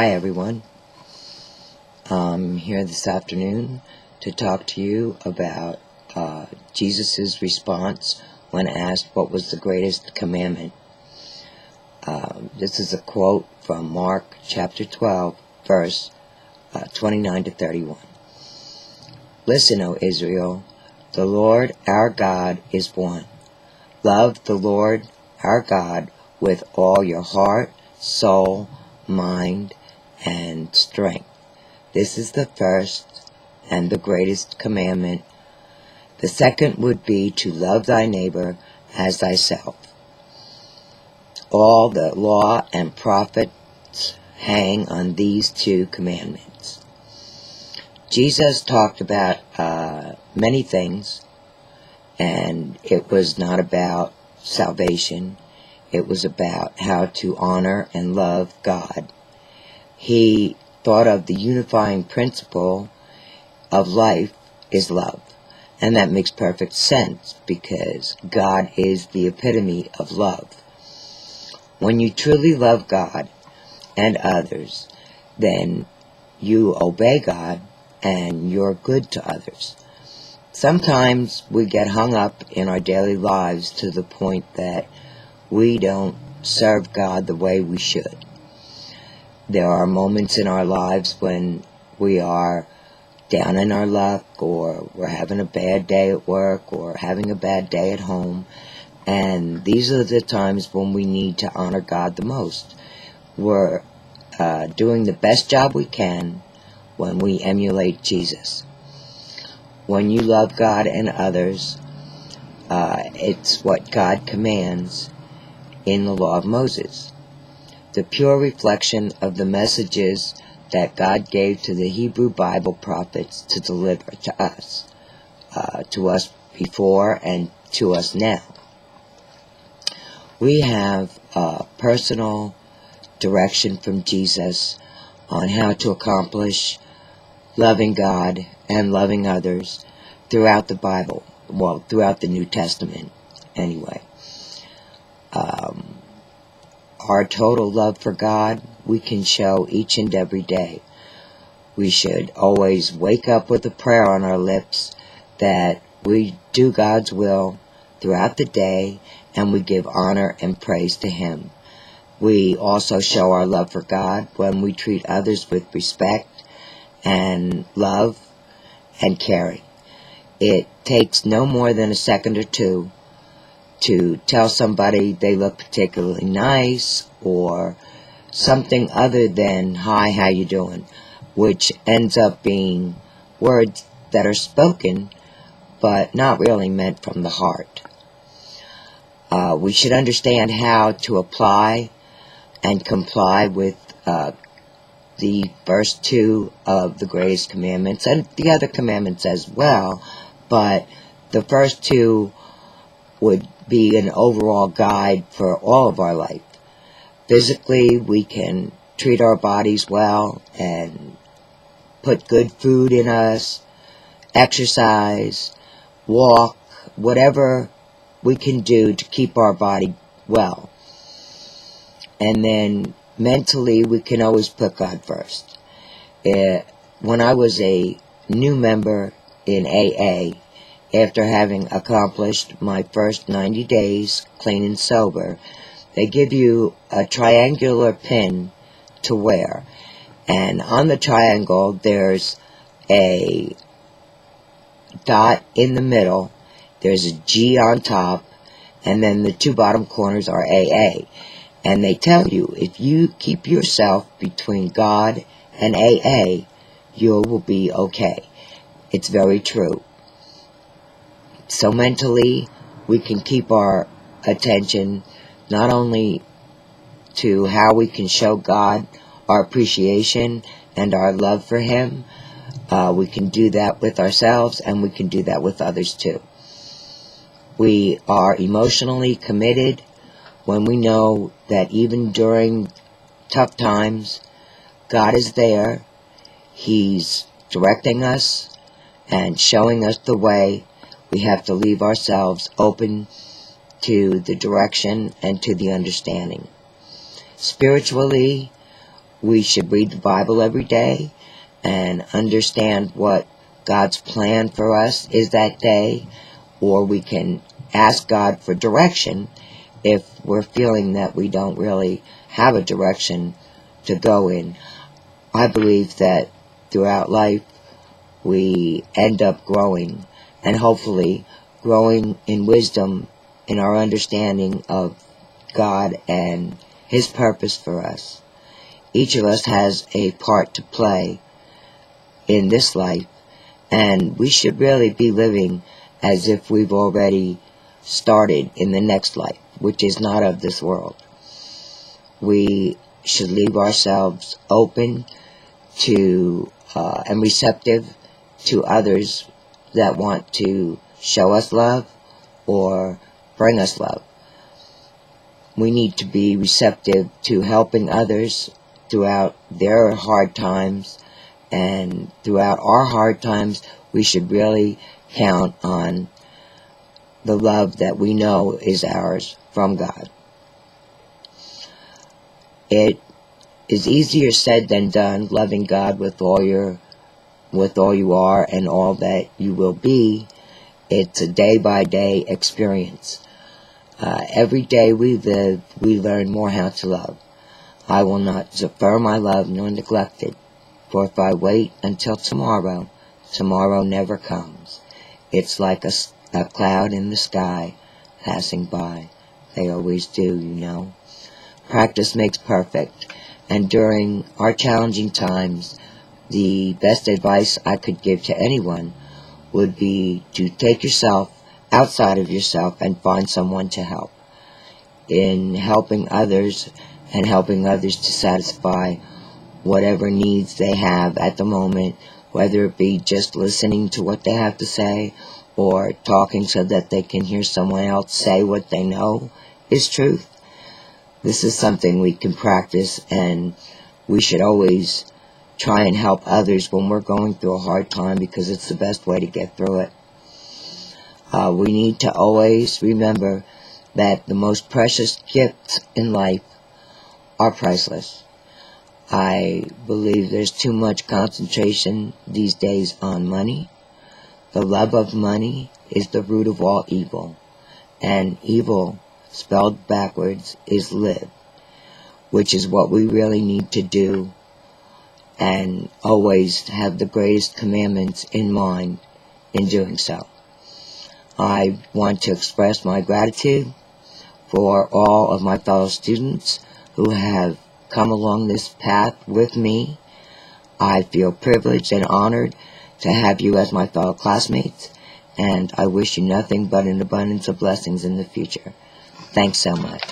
Hi everyone, I'm here this afternoon to talk to you about Jesus' response when asked what was the greatest commandment. This is a quote from Mark chapter 12, verse 29 to 31. Listen, O Israel, the Lord our God is one. Love the Lord our God with all your heart, soul, mind, and strength. This is the first and the greatest commandment. The second would be to love thy neighbor as thyself. All the law and prophets hang on these two commandments. Jesus talked about many things, and it was not about salvation. It was about how to honor and love God. He thought of the unifying principle of life is love. And that makes perfect sense because God is the epitome of love. When you truly love God and others, then you obey God and you're good to others. Sometimes we get hung up in our daily lives to the point that we don't serve God the way we should. There are moments in our lives when we are down in our luck, or we're having a bad day at work, or having a bad day at home, and these are the times when we need to honor God the most. We're doing the best job we can when we emulate Jesus. When you love God and others, it's what God commands in the law of Moses. The pure reflection of the messages that God gave to the Hebrew Bible prophets to deliver to us before and to us now. We have personal direction from Jesus on how to accomplish loving God and loving others throughout the Bible, well, throughout the New Testament anyway. Our total love for God we can show each and every day. We should always wake up with a prayer on our lips that we do God's will throughout the day and we give honor and praise to Him. We also show our love for God when we treat others with respect and love and caring. It takes no more than a second or two to tell somebody they look particularly nice or something other than, hi, how you doing, which ends up being words that are spoken but not really meant from the heart. We should understand how to apply and comply with the first two of the greatest commandments and the other commandments as well, but the first two would be an overall guide for all of our life. Physically, we can treat our bodies well and put good food in us, exercise, walk, whatever we can do to keep our body well. And then mentally, we can always put God first. When I was a new member in AA, after having accomplished my first 90 days clean and sober, they give you a triangular pin to wear. And on the triangle, there's a dot in the middle, there's a G on top, and then the two bottom corners are AA. And they tell you, if you keep yourself between God and AA, you will be okay. It's very true. So mentally, we can keep our attention not only to how we can show God our appreciation and our love for Him, we can do that with ourselves and we can do that with others too. We are emotionally committed when we know that even during tough times, God is there. He's directing us and showing us the way. We have to leave ourselves open to the direction and to the understanding. Spiritually, we should read the Bible every day and understand what God's plan for us is that day, or we can ask God for direction if we're feeling that we don't really have a direction to go in. I believe that throughout life we end up growing, and hopefully growing in wisdom in our understanding of God and His purpose for us. Each of us has a part to play in this life, and we should really be living as if we've already started in the next life, which is not of this world. We should leave ourselves open to and receptive to others that want to show us love or bring us love. We need to be receptive to helping others throughout their hard times, and throughout our hard times we should really count on the love that we know is ours from God. It is easier said than done, loving God with all you are and all that you will be. It's a day-by-day experience. Every day we live, we learn more how to love. I will not defer my love nor neglect it, for if I wait until tomorrow, tomorrow never comes. It's like a cloud in the sky passing by. They always do, you know. Practice makes perfect, and during our challenging times, the best advice I could give to anyone would be to take yourself outside of yourself and find someone to help. In helping others and helping others to satisfy whatever needs they have at the moment, whether it be just listening to what they have to say or talking so that they can hear someone else say what they know is truth. This is something we can practice, and we should always try and help others when we're going through a hard time, because it's the best way to get through it. We need to always remember that the most precious gifts in life are priceless. I believe there's too much concentration these days on money. The love of money is the root of all evil, and evil, spelled backwards, is live, which is what we really need to do, and always have the greatest commandments in mind in doing so. I want to express my gratitude for all of my fellow students who have come along this path with me. I feel privileged and honored to have you as my fellow classmates, and I wish you nothing but an abundance of blessings in the future. Thanks so much.